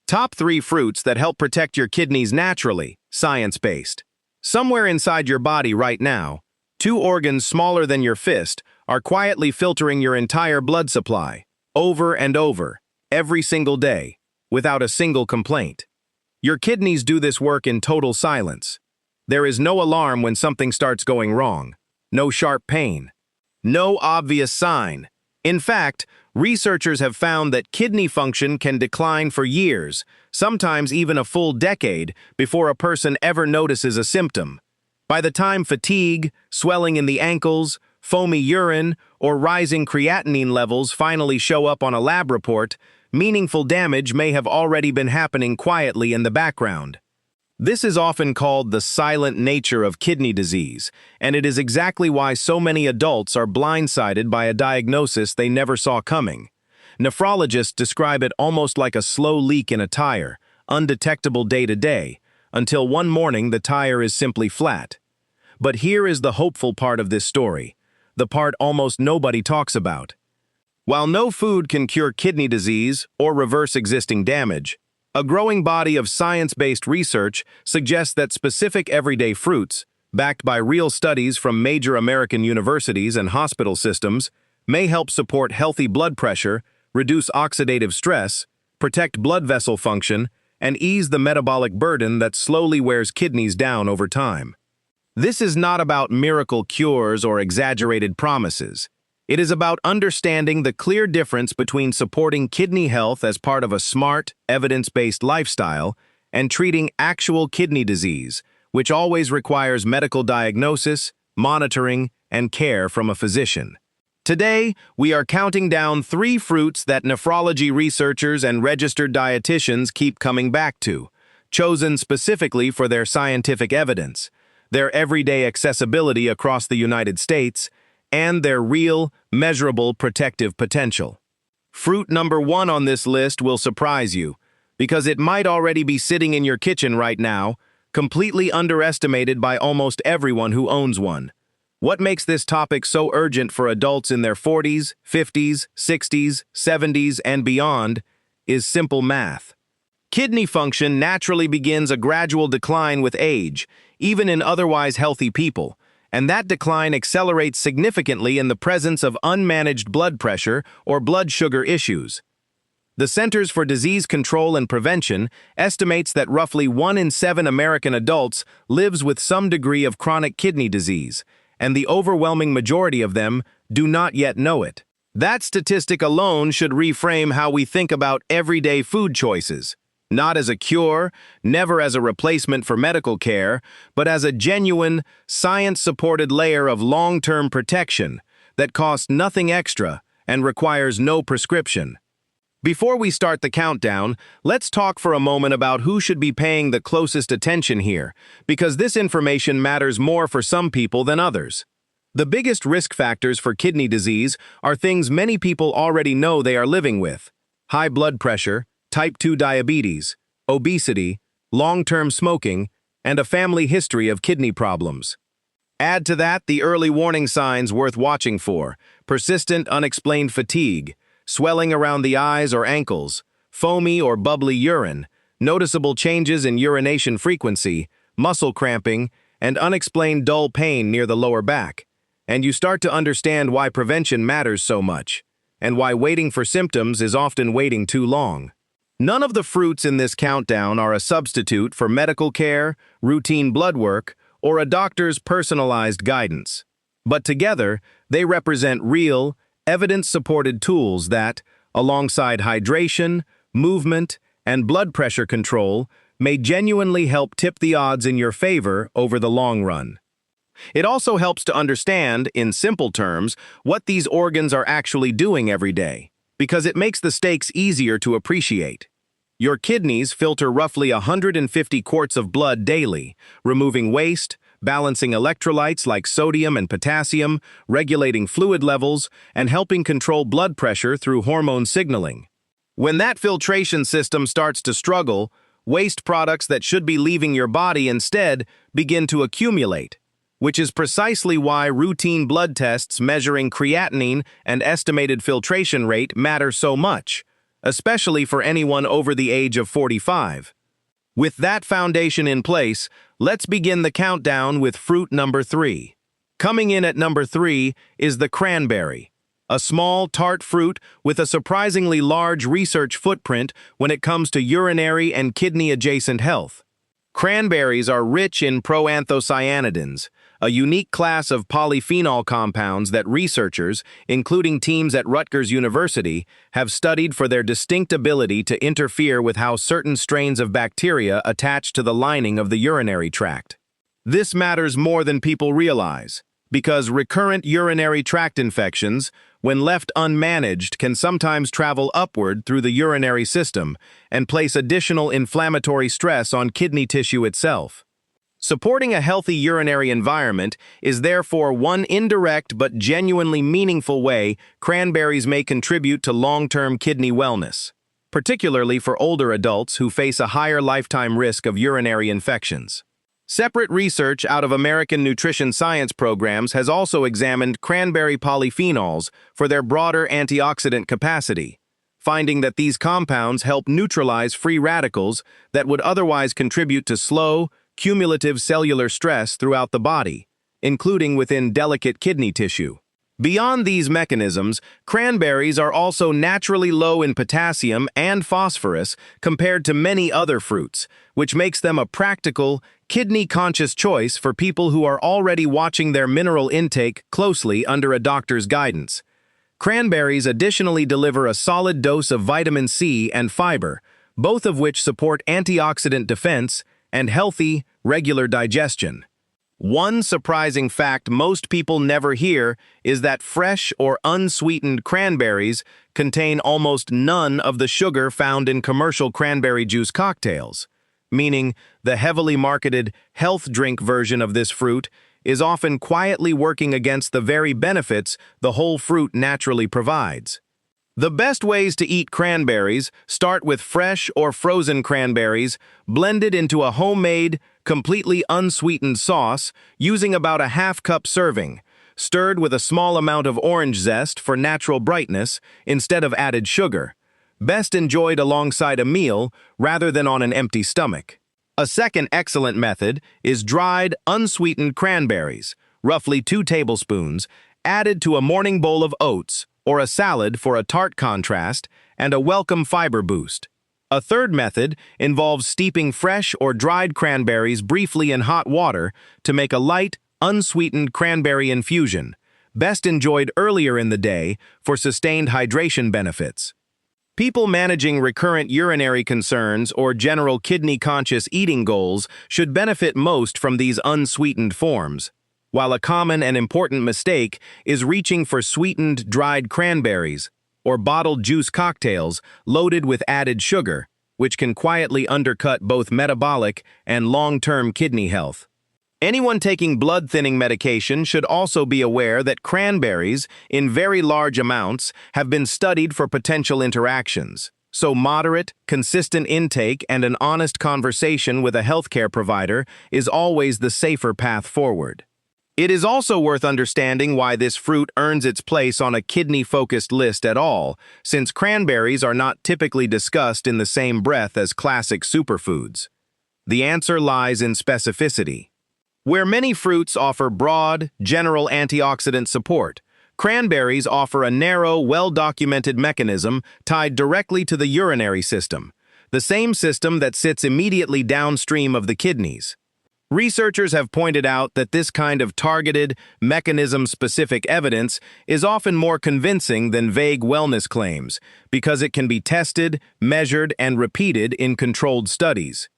Top 3 fruits that help protect your kidneys naturally, science-based. Somewhere inside your body right now, 2 organs smaller than your fist are quietly filtering your entire blood supply, over and over, every single day, without a single complaint. Your kidneys do this work in total silence. There is no alarm when something starts going wrong, no sharp pain, no obvious sign. In fact, researchers have found that kidney function can decline for years, sometimes even a full decade, before a person ever notices a symptom. By the time fatigue, swelling in the ankles, foamy urine, or rising creatinine levels finally show up on a lab report, meaningful damage may have already been happening quietly in the background. This is often called the silent nature of kidney disease, and it is exactly why so many adults are blindsided by a diagnosis they never saw coming. Nephrologists describe it almost like a slow leak in a tire, undetectable day to day, until one morning the tire is simply flat. But here is the hopeful part of this story, the part almost nobody talks about. While no food can cure kidney disease or reverse existing damage, a growing body of science-based research suggests that specific everyday fruits, backed by real studies from major American universities and hospital systems, may help support healthy blood pressure, reduce oxidative stress, protect blood vessel function, and ease the metabolic burden that slowly wears kidneys down over time. This is not about miracle cures or exaggerated promises. It is about understanding the clear difference between supporting kidney health as part of a smart, evidence-based lifestyle and treating actual kidney disease, which always requires medical diagnosis, monitoring, and care from a physician. Today, we are counting down 3 fruits that nephrology researchers and registered dietitians keep coming back to, chosen specifically for their scientific evidence, their everyday accessibility across the United States, and their real, measurable protective potential. Fruit number 1 on this list will surprise you, because it might already be sitting in your kitchen right now, completely underestimated by almost everyone who owns one. What makes this topic so urgent for adults in their 40s, 50s, 60s, 70s, and beyond is simple math. Kidney function naturally begins a gradual decline with age, even in otherwise healthy people, and that decline accelerates significantly in the presence of unmanaged blood pressure or blood sugar issues. The Centers for Disease Control and Prevention estimates that roughly 1 in 7 American adults lives with some degree of chronic kidney disease, and the overwhelming majority of them do not yet know it. That statistic alone should reframe how we think about everyday food choices. Not as a cure, never as a replacement for medical care, but as a genuine, science-supported layer of long-term protection that costs nothing extra and requires no prescription. Before we start the countdown, let's talk for a moment about who should be paying the closest attention here, because this information matters more for some people than others. The biggest risk factors for kidney disease are things many people already know they are living with: high blood pressure, type 2 diabetes, obesity, long-term smoking, and a family history of kidney problems. Add to that the early warning signs worth watching for: persistent unexplained fatigue, swelling around the eyes or ankles, foamy or bubbly urine, noticeable changes in urination frequency, muscle cramping, and unexplained dull pain near the lower back. And you start to understand why prevention matters so much, and why waiting for symptoms is often waiting too long. None of the fruits in this countdown are a substitute for medical care, routine blood work, or a doctor's personalized guidance. But together, they represent real, evidence-supported tools that, alongside hydration, movement, and blood pressure control, may genuinely help tip the odds in your favor over the long run. It also helps to understand, in simple terms, what these organs are actually doing every day, because it makes the stakes easier to appreciate. Your kidneys filter roughly 150 quarts of blood daily, removing waste, balancing electrolytes like sodium and potassium, regulating fluid levels, and helping control blood pressure through hormone signaling. When that filtration system starts to struggle, waste products that should be leaving your body instead begin to accumulate, which is precisely why routine blood tests measuring creatinine and estimated filtration rate matter so much, especially for anyone over the age of 45. With that foundation in place, let's begin the countdown with fruit number 3. Coming in at number 3 is the cranberry, a small, tart fruit with a surprisingly large research footprint when it comes to urinary and kidney-adjacent health. Cranberries are rich in proanthocyanidins, a unique class of polyphenol compounds that researchers, including teams at Rutgers University, have studied for their distinct ability to interfere with how certain strains of bacteria attach to the lining of the urinary tract. This matters more than people realize, because recurrent urinary tract infections, when left unmanaged, can sometimes travel upward through the urinary system and place additional inflammatory stress on kidney tissue itself. Supporting a healthy urinary environment is therefore one indirect but genuinely meaningful way cranberries may contribute to long-term kidney wellness, particularly for older adults who face a higher lifetime risk of urinary infections. Separate research out of American nutrition science programs has also examined cranberry polyphenols for their broader antioxidant capacity, finding that these compounds help neutralize free radicals that would otherwise contribute to slow, cumulative cellular stress throughout the body, including within delicate kidney tissue. Beyond these mechanisms, cranberries are also naturally low in potassium and phosphorus compared to many other fruits, which makes them a practical, kidney-conscious choice for people who are already watching their mineral intake closely under a doctor's guidance. Cranberries additionally deliver a solid dose of vitamin C and fiber, both of which support antioxidant defense and healthy, regular digestion. One surprising fact most people never hear is that fresh or unsweetened cranberries contain almost none of the sugar found in commercial cranberry juice cocktails, meaning the heavily marketed health drink version of this fruit is often quietly working against the very benefits the whole fruit naturally provides. The best ways to eat cranberries start with fresh or frozen cranberries blended into a homemade, completely unsweetened sauce using about a half-cup serving, stirred with a small amount of orange zest for natural brightness instead of added sugar. Best enjoyed alongside a meal rather than on an empty stomach. A second excellent method is dried, unsweetened cranberries, roughly 2 tablespoons, added to a morning bowl of oats or a salad for a tart contrast and a welcome fiber boost. A third method involves steeping fresh or dried cranberries briefly in hot water to make a light, unsweetened cranberry infusion, best enjoyed earlier in the day for sustained hydration benefits. People managing recurrent urinary concerns or general kidney-conscious eating goals should benefit most from these unsweetened forms, while a common and important mistake is reaching for sweetened dried cranberries or bottled juice cocktails loaded with added sugar, which can quietly undercut both metabolic and long-term kidney health. Anyone taking blood-thinning medication should also be aware that cranberries, in very large amounts, have been studied for potential interactions, so moderate, consistent intake and an honest conversation with a healthcare provider is always the safer path forward. It is also worth understanding why this fruit earns its place on a kidney-focused list at all, since cranberries are not typically discussed in the same breath as classic superfoods. The answer lies in specificity. Where many fruits offer broad, general antioxidant support, cranberries offer a narrow, well-documented mechanism tied directly to the urinary system, the same system that sits immediately downstream of the kidneys. Researchers have pointed out that this kind of targeted, mechanism-specific evidence is often more convincing than vague wellness claims because it can be tested, measured, and repeated in controlled studies.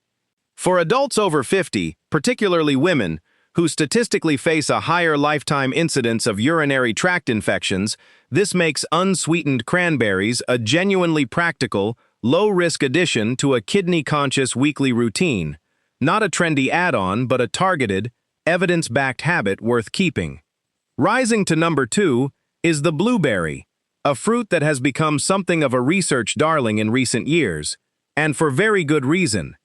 For adults over 50, particularly women, who statistically face a higher lifetime incidence of urinary tract infections, this makes unsweetened cranberries a genuinely practical, low-risk addition to a kidney-conscious weekly routine. Not a trendy add-on, but a targeted, evidence-backed habit worth keeping. Rising to number 2 is the blueberry, a fruit that has become something of a research darling in recent years, and for very good reason.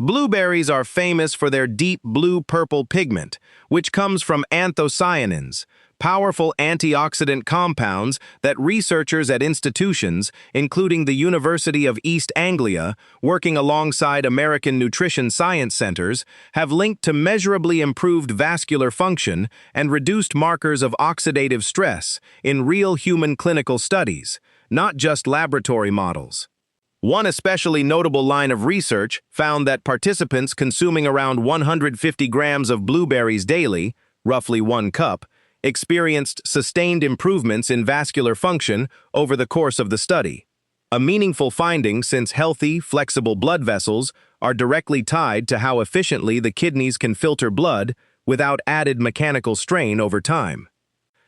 Blueberries are famous for their deep blue-purple pigment, which comes from anthocyanins, powerful antioxidant compounds that researchers at institutions, including the University of East Anglia, working alongside American nutrition science centers, have linked to measurably improved vascular function and reduced markers of oxidative stress in real human clinical studies, not just laboratory models. One especially notable line of research found that participants consuming around 150 grams of blueberries daily, roughly 1 cup, experienced sustained improvements in vascular function over the course of the study. A meaningful finding since healthy, flexible blood vessels are directly tied to how efficiently the kidneys can filter blood without added mechanical strain over time.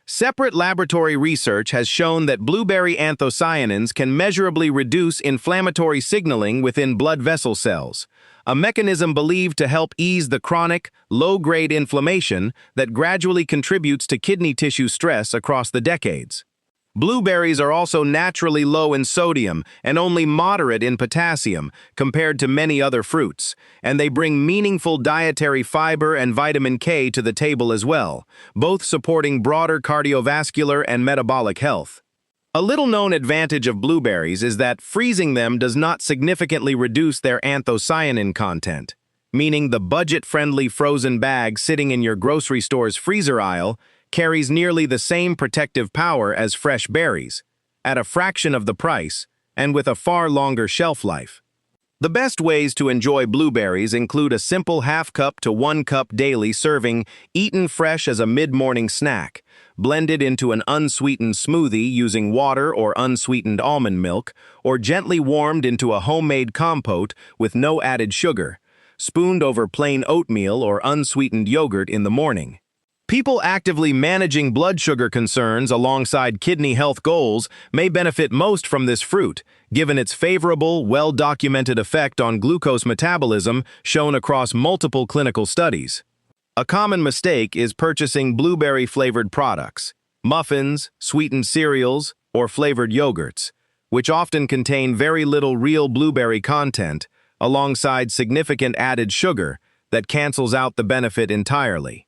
Separate laboratory research has shown that blueberry anthocyanins can measurably reduce inflammatory signaling within blood vessel cells, a mechanism believed to help ease the chronic, low-grade inflammation that gradually contributes to kidney tissue stress across the decades. Blueberries are also naturally low in sodium and only moderate in potassium compared to many other fruits, and they bring meaningful dietary fiber and vitamin K to the table as well, both supporting broader cardiovascular and metabolic health. A little-known advantage of blueberries is that freezing them does not significantly reduce their anthocyanin content, meaning the budget-friendly frozen bag sitting in your grocery store's freezer aisle carries nearly the same protective power as fresh berries, at a fraction of the price, and with a far longer shelf life. The best ways to enjoy blueberries include a simple half-cup to 1 cup daily serving, eaten fresh as a mid-morning snack, blended into an unsweetened smoothie using water or unsweetened almond milk, or gently warmed into a homemade compote with no added sugar, spooned over plain oatmeal or unsweetened yogurt in the morning. People actively managing blood sugar concerns alongside kidney health goals may benefit most from this fruit, given its favorable, well-documented effect on glucose metabolism shown across multiple clinical studies. A common mistake is purchasing blueberry-flavored products, muffins, sweetened cereals, or flavored yogurts, which often contain very little real blueberry content, alongside significant added sugar that cancels out the benefit entirely.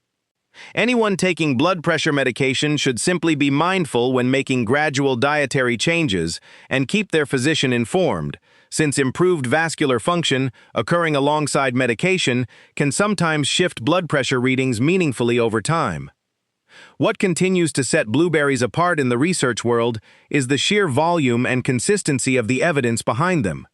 Anyone taking blood pressure medication should simply be mindful when making gradual dietary changes and keep their physician informed, since improved vascular function occurring alongside medication can sometimes shift blood pressure readings meaningfully over time. What continues to set blueberries apart in the research world is the sheer volume and consistency of the evidence behind them.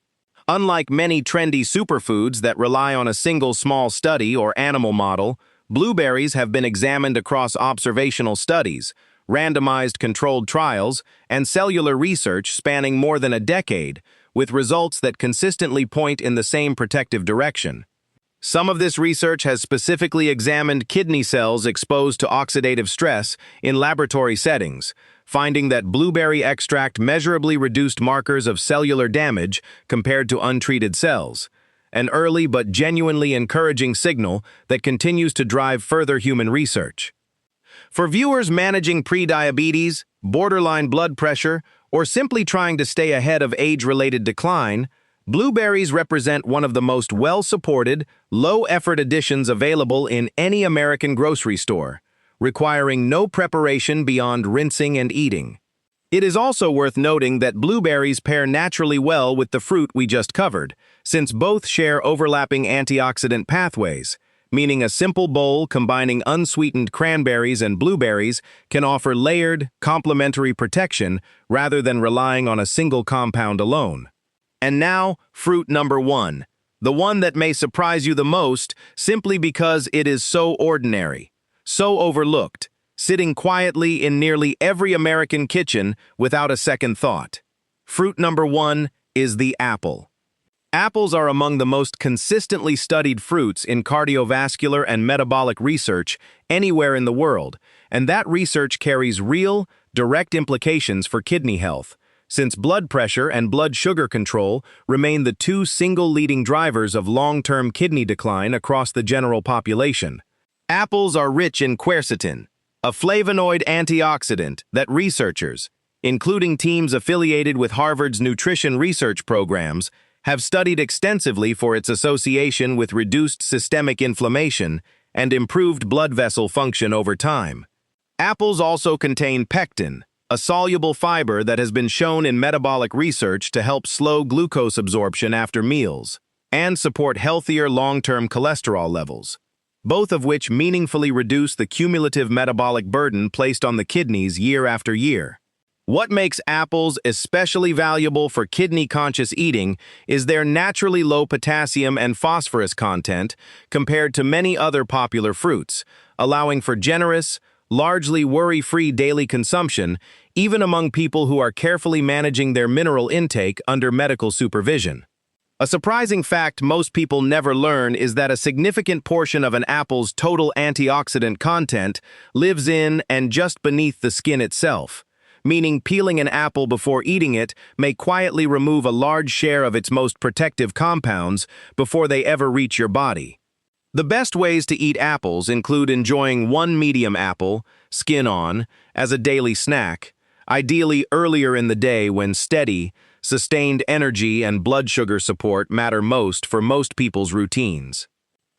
Unlike many trendy superfoods that rely on a single small study or animal model, blueberries have been examined across observational studies, randomized controlled trials, and cellular research spanning more than a decade, with results that consistently point in the same protective direction. Some of this research has specifically examined kidney cells exposed to oxidative stress in laboratory settings, finding that blueberry extract measurably reduced markers of cellular damage compared to untreated cells, an early but genuinely encouraging signal that continues to drive further human research. For viewers managing prediabetes, borderline blood pressure, or simply trying to stay ahead of age-related decline, blueberries represent one of the most well-supported, low-effort additions available in any American grocery store, requiring no preparation beyond rinsing and eating. It is also worth noting that blueberries pair naturally well with the fruit we just covered, since both share overlapping antioxidant pathways, meaning a simple bowl combining unsweetened cranberries and blueberries can offer layered, complementary protection rather than relying on a single compound alone. And now, fruit number 1, the one that may surprise you the most simply because it is so ordinary, so overlooked, sitting quietly in nearly every American kitchen without a second thought. Fruit number 1 is the apple. Apples are among the most consistently studied fruits in cardiovascular and metabolic research anywhere in the world, and that research carries real, direct implications for kidney health, since blood pressure and blood sugar control remain the two single leading drivers of long-term kidney decline across the general population. Apples are rich in quercetin, a flavonoid antioxidant that researchers, including teams affiliated with Harvard's nutrition research programs, have studied extensively for its association with reduced systemic inflammation and improved blood vessel function over time. Apples also contain pectin, a soluble fiber that has been shown in metabolic research to help slow glucose absorption after meals and support healthier long-term cholesterol levels, both of which meaningfully reduce the cumulative metabolic burden placed on the kidneys year after year. What makes apples especially valuable for kidney-conscious eating is their naturally low potassium and phosphorus content compared to many other popular fruits, allowing for generous, largely worry-free daily consumption, even among people who are carefully managing their mineral intake under medical supervision. A surprising fact most people never learn is that a significant portion of an apple's total antioxidant content lives in and just beneath the skin itself, meaning peeling an apple before eating it may quietly remove a large share of its most protective compounds before they ever reach your body. The best ways to eat apples include enjoying one medium apple, skin on, as a daily snack, ideally earlier in the day when steady, sustained energy and blood sugar support matter most for most people's routines.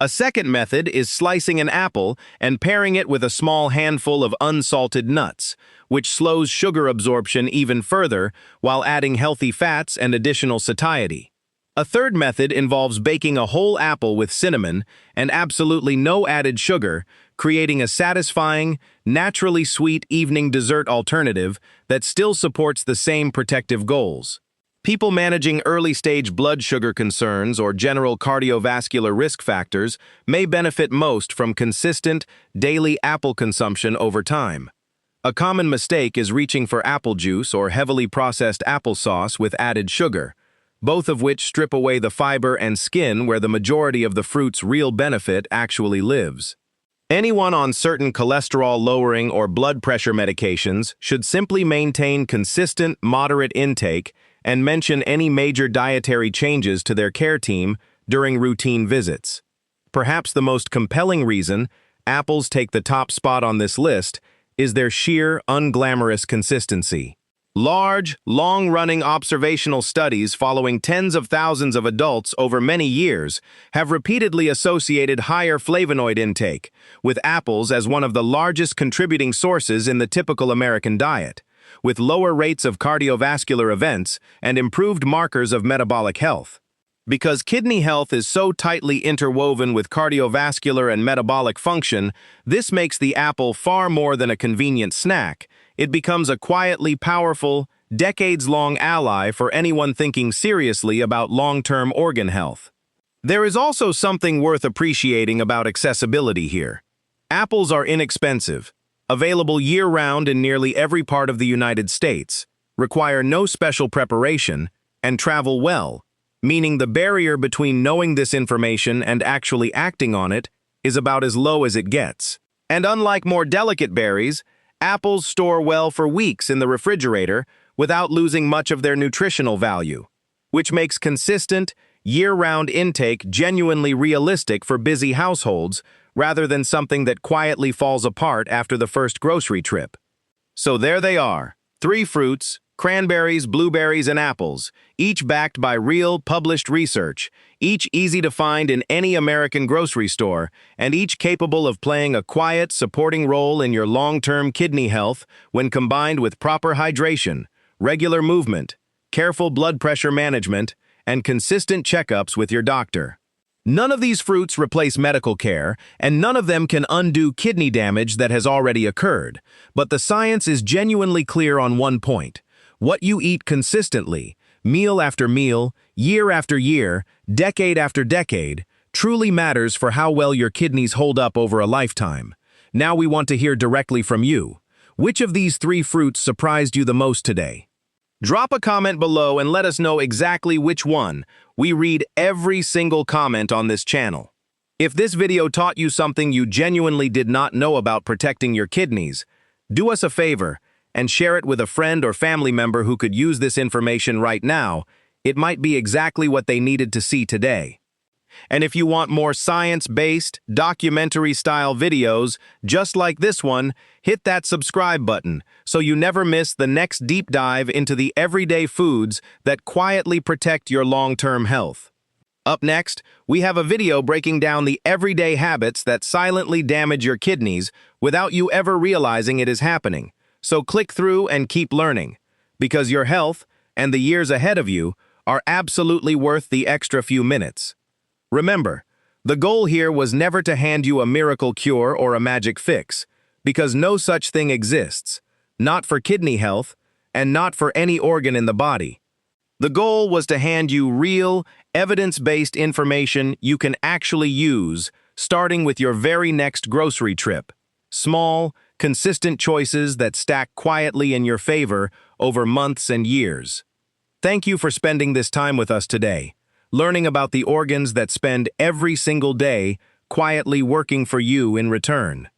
A second method is slicing an apple and pairing it with a small handful of unsalted nuts, which slows sugar absorption even further while adding healthy fats and additional satiety. A third method involves baking a whole apple with cinnamon and absolutely no added sugar, creating a satisfying, naturally sweet evening dessert alternative that still supports the same protective goals. People managing early-stage blood sugar concerns or general cardiovascular risk factors may benefit most from consistent, daily apple consumption over time. A common mistake is reaching for apple juice or heavily processed applesauce with added sugar, both of which strip away the fiber and skin where the majority of the fruit's real benefit actually lives. Anyone on certain cholesterol-lowering or blood pressure medications should simply maintain consistent, moderate intake and mention any major dietary changes to their care team during routine visits. Perhaps the most compelling reason apples take the top spot on this list is their sheer, unglamorous consistency. Large, long-running observational studies following tens of thousands of adults over many years have repeatedly associated higher flavonoid intake, with apples as one of the largest contributing sources in the typical American diet, with lower rates of cardiovascular events and improved markers of metabolic health. Because kidney health is so tightly interwoven with cardiovascular and metabolic function, this makes the apple far more than a convenient snack. It becomes a quietly powerful, decades-long ally for anyone thinking seriously about long-term organ health. There is also something worth appreciating about accessibility here. Apples are inexpensive, available year-round in nearly every part of the United States, require no special preparation, and travel well, meaning the barrier between knowing this information and actually acting on it is about as low as it gets. And unlike more delicate berries, apples store well for weeks in the refrigerator without losing much of their nutritional value, which makes consistent, year-round intake genuinely realistic for busy households rather than something that quietly falls apart after the first grocery trip. So there they are, 3 fruits, cranberries, blueberries, and apples, each backed by real, published research, each easy to find in any American grocery store, and each capable of playing a quiet, supporting role in your long-term kidney health when combined with proper hydration, regular movement, careful blood pressure management, and consistent checkups with your doctor. None of these fruits replace medical care, and none of them can undo kidney damage that has already occurred. But the science is genuinely clear on one point. What you eat consistently, meal after meal, year after year, decade after decade, truly matters for how well your kidneys hold up over a lifetime. Now we want to hear directly from you. Which of these 3 fruits surprised you the most today? Drop a comment below and let us know exactly which one. We read every single comment on this channel. If this video taught you something you genuinely did not know about protecting your kidneys, do us a favor and share it with a friend or family member who could use this information right now. It might be exactly what they needed to see today. And if you want more science-based, documentary-style videos just like this one, hit that subscribe button so you never miss the next deep dive into the everyday foods that quietly protect your long-term health. Up next, we have a video breaking down the everyday habits that silently damage your kidneys without you ever realizing it is happening. So click through and keep learning, because your health and the years ahead of you are absolutely worth the extra few minutes. Remember, the goal here was never to hand you a miracle cure or a magic fix, because no such thing exists, not for kidney health and not for any organ in the body. The goal was to hand you real, evidence-based information you can actually use, starting with your very next grocery trip. Small, consistent choices that stack quietly in your favor over months and years. Thank you for spending this time with us today, learning about the organs that spend every single day quietly working for you in return.